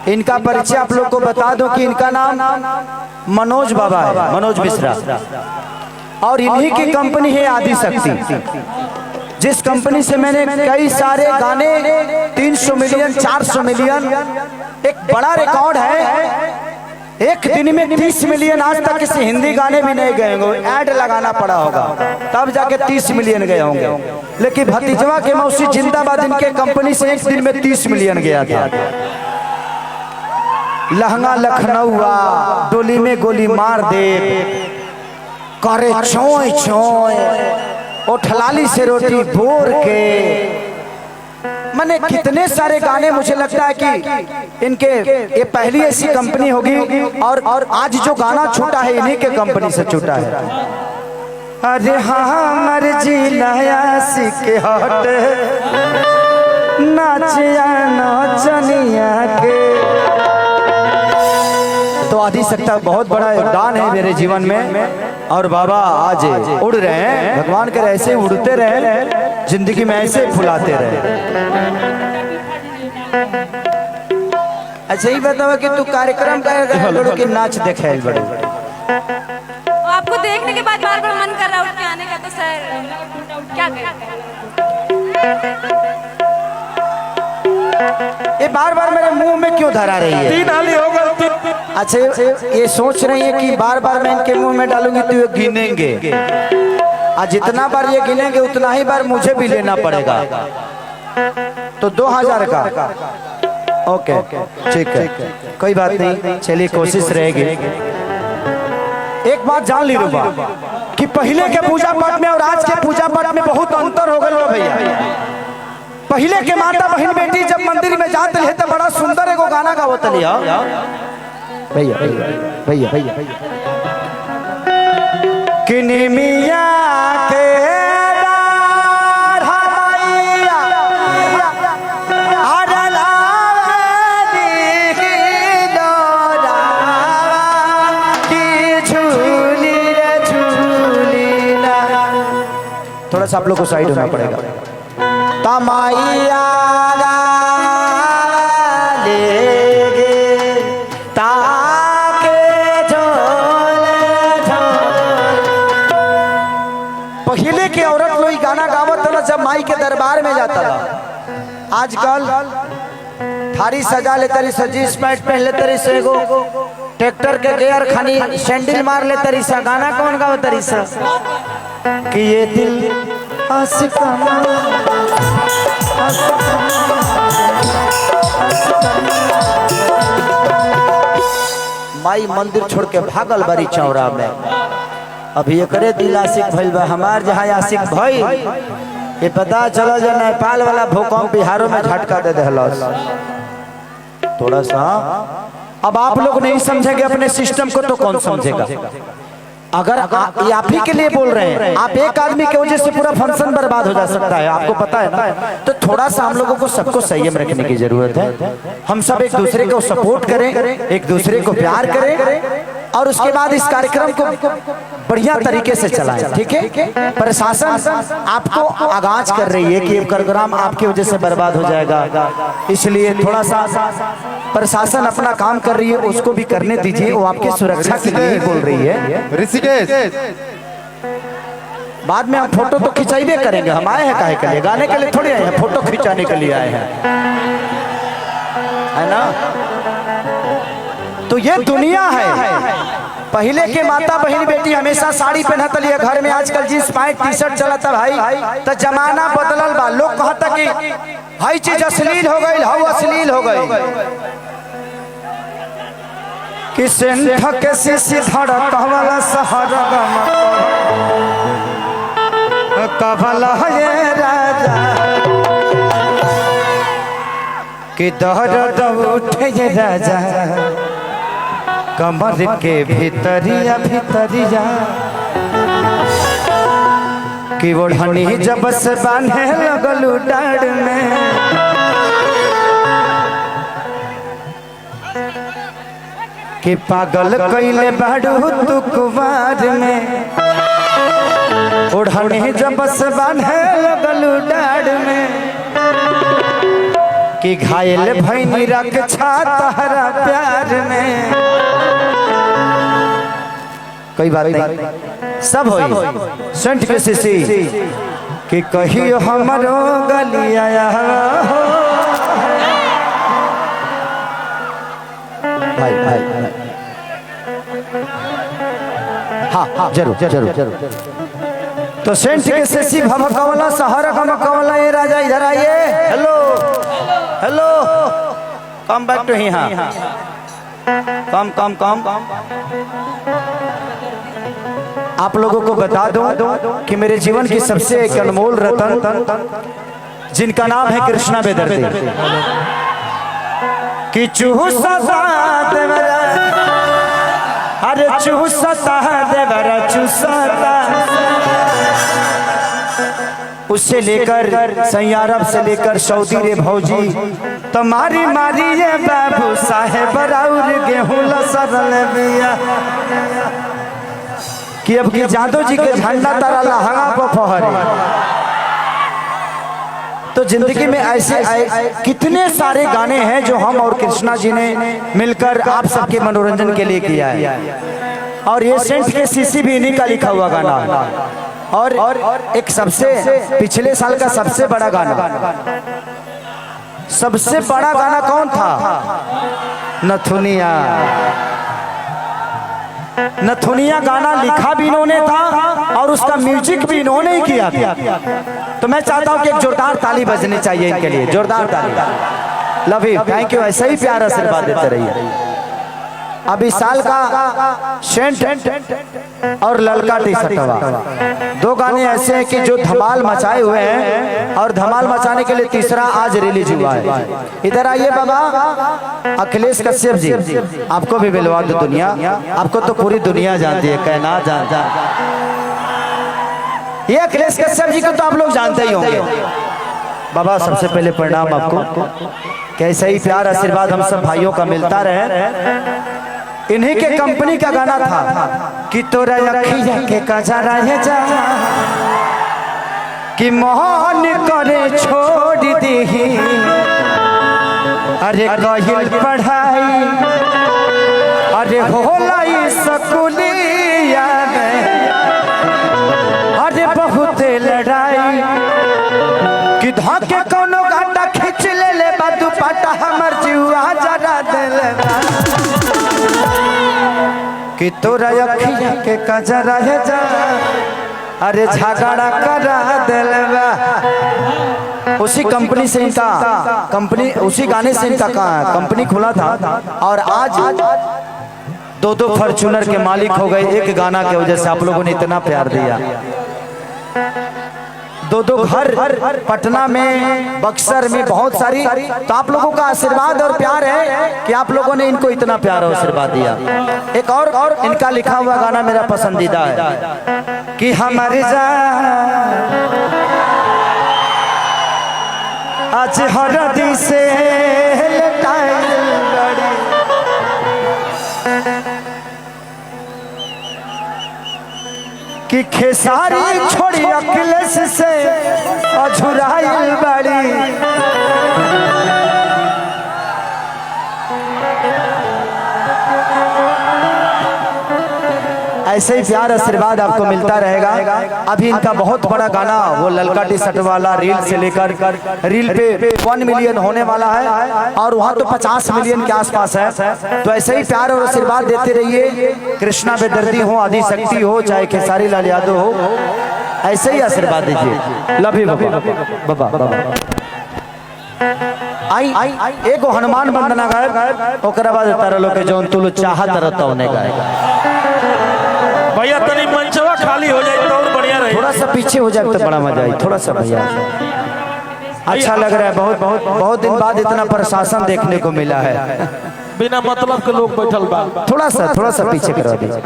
इनका परिचय आप लोग को बता दूं कि इनका नाम मनोज बाबा है, मनोज मिश्रा। और इन्हीं की कंपनी है आदि शक्ति, जिस कंपनी से मैंने कई सारे गाने 300 मिलियन 400 मिलियन, एक बड़ा रिकॉर्ड है। एक दिन में 30 मिलियन आज तक किसी हिंदी गाने भी नहीं गए होंगे, ऐड लगाना पड़ा होगा तब जाके 30 मिलियन गए होंगे। लेकिन भतीजवा के मौसी जिंदाबाद इनके कंपनी से एक दिन में 30 मिलियन गया था। लहंगा लखनऊआ, डोली में गोली मार दे, करे चोय चोय, ओठलाली से रोटी बोर के, मैंने कितने सारे गाने। मुझे लगता है कि इनके ये पहली ऐसी कंपनी होगी और आज जो गाना छूटा है इन्हीं के कंपनी से छूटा है। अरे हाँ मर्जी नया सीखे हट नाचिया नचनिया के। तो आदि सकता बहुत बड़ा योगदान है मेरे जीवन में। और बाबा आज उड़ रहे हैं, भगवान करे ऐसे उड़ते रहे, जिंदगी में ऐसे फुलाते रहे। अच्छा ही बताओ कि तू कार्यक्रम कर कि नाच देखे बड़े आपको देखने के बाद बार बार मन कर रहा है उठ के आने का, तो सर क्या करें? ये बार बार मेरे मुंह में क्यों धरा रही है? 3 हाली होगा। अच्छा ये सोच रही है कि बार बार मैं इनके मुंह में डालूंगी तो ये गिनेंगे, आज जितना बार ये गिनेंगे उतना ही बार मुझे भी लेना पड़ेगा। तो 2000 का ओके ठीक है, कोई बात नहीं, चलिए कोशिश रहेगी। एक बात जान ली रूबा कि पहले के पूजा पाठ में और आज के पूजा पाठ में बहुत अंतर हो गया भैया। पहले के माता बहन बेटी जब मंदिर में जाते हैं तो बड़ा सुंदर एगो गाना गावत लिया भैया भैया भैया किनी मिया के थोड़ा सा आप लोग को साइड होना पड़ेगा। तमाइया लेगे ताके झोले झोले। पहले की औरत लोग गाना गावत था जब माई के दरबार में जाता था। आजकल थारी सजा ले तरी सजी स्पैट पहले तरी से एगो ट्रैक्टर के गियर खानी सैंडल मार ले तरी सा। गाना कौन गाव तरी सा कि ये दिल आशिकाना माई मंदिर छोड़ के भागल बारी चौरा में। अभी एकरे दिल आशिक भइल बा, हमार जहाँ आशिक भइल ये पता चला जो नेपाल वाला भूकंप बिहारों में झटका दे देहलस। थोड़ा सा अब आप लोग नहीं समझेंगे अपने सिस्टम को तो कौन समझेगा? अगर आप ही के लिए बोल रहे हैं, आप एक आदमी की वजह से पूरा फंक्शन बर्बाद हो जा सकता है, आपको पता है ना। तो थोड़ा सा हम लोगों को सबको संयम रखने की जरूरत है। हम सब एक दूसरे को सपोर्ट करें, एक दूसरे को प्यार करें और उसके बाद इस कार्यक्रम को बढ़िया तरीके से चलाएं, ठीक है? प्रशासन आपको आगाज कर रही है कि ये प्रोग्राम आपकी वजह से बर्बाद हो जाएगा, इसलिए थोड़ा सा प्रशासन अपना काम कर रही है, उसको भी करने दीजिए। वो आपकी सुरक्षा के लिए बोल रही है। ऋषिकेश बाद में हम फोटो तो खिंचाइबे करेंगे, हम आए हैं काहे के लिए? गाने के लिए थोड़ी आए हैं, फोटो खिंचाने के लिए आए हैं, है ना? तो ये दुनिया है। पहले के माता बहन बेटी हमेशा साड़ी पहनत लिया घर में, आजकल जींस पैंट टी शर्ट चलता भाई। तो जमाना बदलल बा, लोग कहता कि हई चीज अश्लील हो गई, हाउ अश्लील हो गई कि सेंठ के सीसी धड़क वाला सहारा कभला ये राजा कि दर्द उठे ये राजा कमर के भीतरिया भीतरिया कि ओढ़नी जब से बांधे लगलू डाढ़ में कि पागल कइले बाड़ू तू कुवार में। ओढ़नी जब से बांधे लगलू डाढ़ में कि घायल भैनी रक्षा तहरा प्यार में। कोई बात नहीं, सब होई सेंट के सीसी कि कहियो हमरो गलिया हो। भाई भाई हाँ जरूर जरूर जरूर। तो सेंट के सीसी भमकवला शहर भमकवला। ये राजा इधर आइए। Hello hello, come back to ही। हाँ कम कम कम। आप लोगों को बता दूं कि मेरे जीवन की सबसे एक अनमोल रतन जिनका नाम है कृष्णा बेदर्दी, कि चूसता देवरा, अरे चूसता देवरा चूसता, उससे लेकर सैयारब से लेकर सऊदी रे भौजी तुम्हारी मारी ये बाबू साहेब राउर गेहूं लसरल बिया। कि अब की जादव जी के झंडा तारा लहंगा पर फहरे। तो जिंदगी में ऐसे कितने सारे गाने हैं जो हम और कृष्णा जी ने मिलकर आप सबके मनोरंजन के लिए किया है। और ये सेंट के सीसी भी इन्हीं का लिखा हुआ गाना है। और एक सबसे पिछले साल का सबसे बड़ा गाना, सबसे बड़ा गाना कौन था? नथुनिया। नथुनिया गाना लिखा भी इन्होंने था और उसका म्यूजिक भी इन्होंने ही किया था। तो मैं चाहता हूं कि एक जोरदार ताली बजनी चाहिए इनके लिए, जोरदार ताली। Love you, thank you. ऐसा ही प्यार आशीर्वाद देते रहिए। अब इस साल का सेंट और ललका टी शर्टवा, दो गाने ऐसे हैं कि जो धमाल मचाए हुए हैं और धमाल मचाने के लिए तीसरा आज रिलीज हुआ है। इधर आइए बाबा अखिलेश कश्यप जी, आपको भी मिलवा दो दुनिया, आपको तो पूरी दुनिया जानती है, कायनात जानता है। ये अखिलेश कश्यप जी को तो आप लोग जानते ही होंगे। बाबा सबसे पहले प्रणाम आपको, कैसा ही प्यार आशीर्वाद हम सब भाइयों का मिलता रहे। इन्हीं के कंपनी का गाना था कि तोरा अखिया के कजरा है जा, कि मोहन करे छोड़ दी, अरे कहिल पढ़ाई, अरे होला स्कूलिया में, अरे बहुत लड़ाई, कि धाके कोनो गाटा खींच ले बादू पाटा हमर जीवा जरा दिल, कि तोरा अखिया के कजरा है जा, अरे झगड़ा करा दिलवा। उसी कंपनी से इनका उसी गाने से इनका कंपनी खुला था और आज दो फॉर्च्यूनर के मालिक हो गए एक गाना के वजह से। आप लोगों ने इतना प्यार दिया। दो घर पटना में, बक्सर में, बहुत सारी। तो आप लोगों का आशीर्वाद और प्यार है कि आप लोगों ने इनको इतना प्यार और आशीर्वाद दिया। एक और इनका लिखा हुआ गाना मेरा पसंदीदा है कि हमारी जान आज हरदी से कि खेसारी छोड़ी अखिलेश से अझुराइल बड़ी। ऐसे ही प्यार आशीर्वाद आपको मिलता रहेगा। अभी इनका बहुत बड़ा गाना वो ललका टी शर्ट वाला रील से लेकर रील पे 1 मिलियन होने वाला है और वहाँ तो 50 मिलियन के आसपास है। तो ऐसे ही प्यार और आशीर्वाद देते रहिए। कृष्णा बेदर्दी हो, आदि शक्ति हो, चाहे खेसारी लाल यादव हो, ऐसे ही आशीर्वाद दीजिए। लव यू बाबा बाबा। आई एगो हनुमान वंदना गायब, ओकरा बाद तारा लोग के जौन तुल चाहत रहता होने गाएगा। भैया तनी मंचवा खाली हो जाए तो और बढ़िया रहे। थोड़ा सा पीछे हो जाए तो बड़ा मजा आई। थोड़ा सा भैया अच्छा लग रहा है। बहुत दिन बाद इतना प्रशासन देखने को मिला है। बिना मतलब के लोग बैठल बा। थोड़ा सा पीछे करा दीजिए।